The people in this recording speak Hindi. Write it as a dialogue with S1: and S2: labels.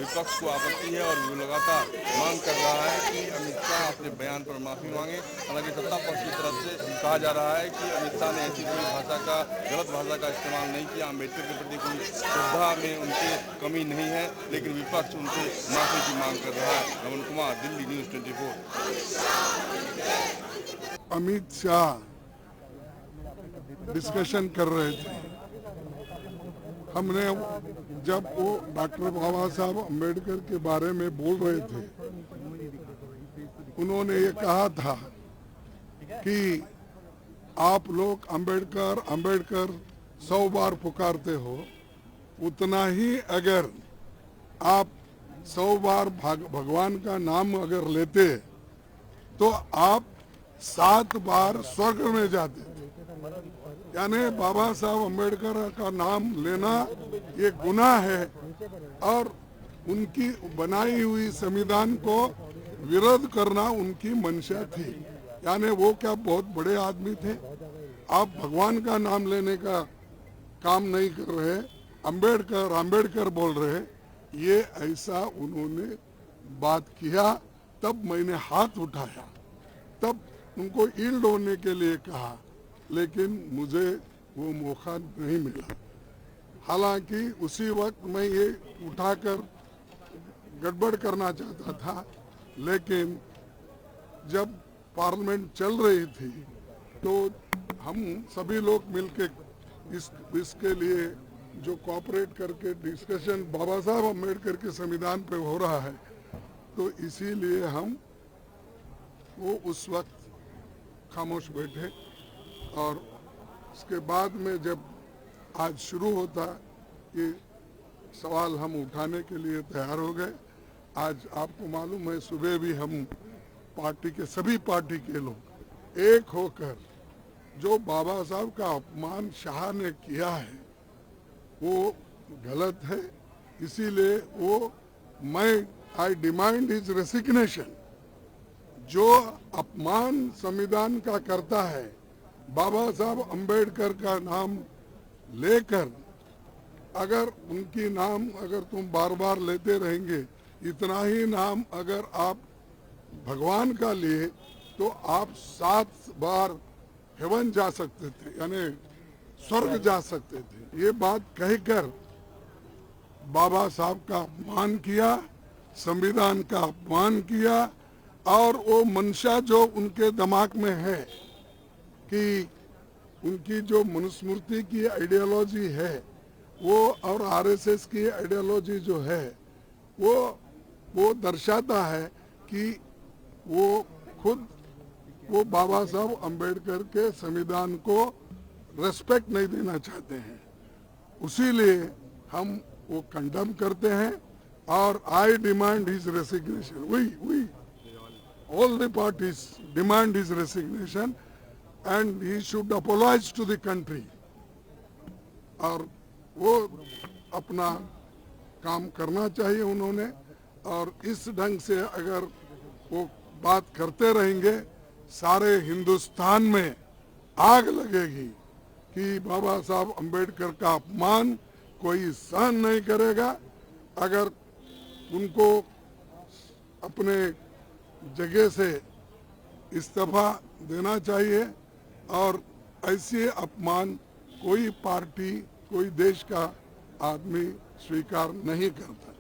S1: विपक्ष को आपत्ति है और वो लगातार मांग कर रहा है कि अमित शाह अपने बयान पर माफी मांगे। हालांकि सत्ता पक्ष की तरफ से कहा जा रहा है कि अमित शाह ने ऐसी कोई गलत भाषा का इस्तेमाल नहीं किया। अम्बेडकर के प्रति कोई श्रद्धा में उनकी कमी नहीं है, लेकिन विपक्ष उनसे माफी की मांग कर रहा है। रमन कुमार, दिल्ली न्यूज 24।
S2: अमित शाह डिस्कशन कर रहे थे। हमने जब वो डॉक्टर बाबा साहब अम्बेडकर के बारे में बोल रहे थे, उन्होंने ये कहा था कि आप लोग अम्बेडकर अम्बेडकर 100 बार पुकारते हो, उतना ही अगर आप 100 बार भगवान का नाम अगर लेते तो आप 7 बार स्वर्ग में जाते। यानी बाबा साहब अम्बेडकर का नाम लेना ये गुनाह है और उनकी बनाई हुई संविधान को विरोध करना उनकी मंशा थी। यानी वो क्या बहुत बड़े आदमी थे? आप भगवान का नाम लेने का काम नहीं कर रहे, अम्बेडकर अम्बेडकर बोल रहे, ये ऐसा उन्होंने बात किया। तब मैंने हाथ उठाया, तब उनको ईल्ड होने के लिए कहा, लेकिन मुझे वो मौका नहीं मिला। हालांकि उसी वक्त मैं ये उठाकर गड़बड़ करना चाहता था, लेकिन जब पार्लियामेंट चल रही थी तो हम सभी लोग मिलके इसके लिए जो कोऑपरेट करके डिस्कशन बाबा साहब अम्बेडकर के संविधान पे हो रहा है, तो इसीलिए हम वो उस वक्त खामोश बैठे। और उसके बाद में जब आज शुरू होता ये सवाल हम उठाने के लिए तैयार हो गए। आज आपको मालूम है, सुबह भी हम पार्टी के सभी पार्टी के लोग एक होकर जो बाबा साहब का अपमान शाह ने किया है वो गलत है, इसीलिए आई डिमांड हिज रेसिग्नेशन। जो अपमान संविधान का करता है, बाबा साहब अम्बेडकर का नाम लेकर अगर उनकी नाम अगर तुम बार बार लेते रहेंगे, इतना ही नाम अगर आप भगवान का लिए तो आप 7 बार हेवन जा सकते थे, यानी स्वर्ग जा सकते थे। ये बात कहकर बाबा साहब का अपमान किया, संविधान का अपमान किया और वो मंशा जो उनके दिमाग में है कि उनकी जो मनुस्मृति की आइडियोलॉजी है वो और आरएसएस की आइडियोलॉजी जो है वो दर्शाता है कि वो खुद वो बाबा साहब अम्बेडकर के संविधान को रेस्पेक्ट नहीं देना चाहते हैं। उसीलिए हम वो कंडेम करते हैं और I demand his resignation. We all the parties demand his resignation and he should apologize to the country। और वो अपना काम करना चाहिए उन्होंने, और इस ढंग से अगर वो बात करते रहेंगे सारे हिंदुस्तान में आग लगेगी कि बाबा साहब अम्बेडकर का अपमान कोई सहन नहीं करेगा। अगर उनको अपने जगह से इस्तीफा देना चाहिए और ऐसे अपमान कोई पार्टी कोई देश का आदमी स्वीकार नहीं करता।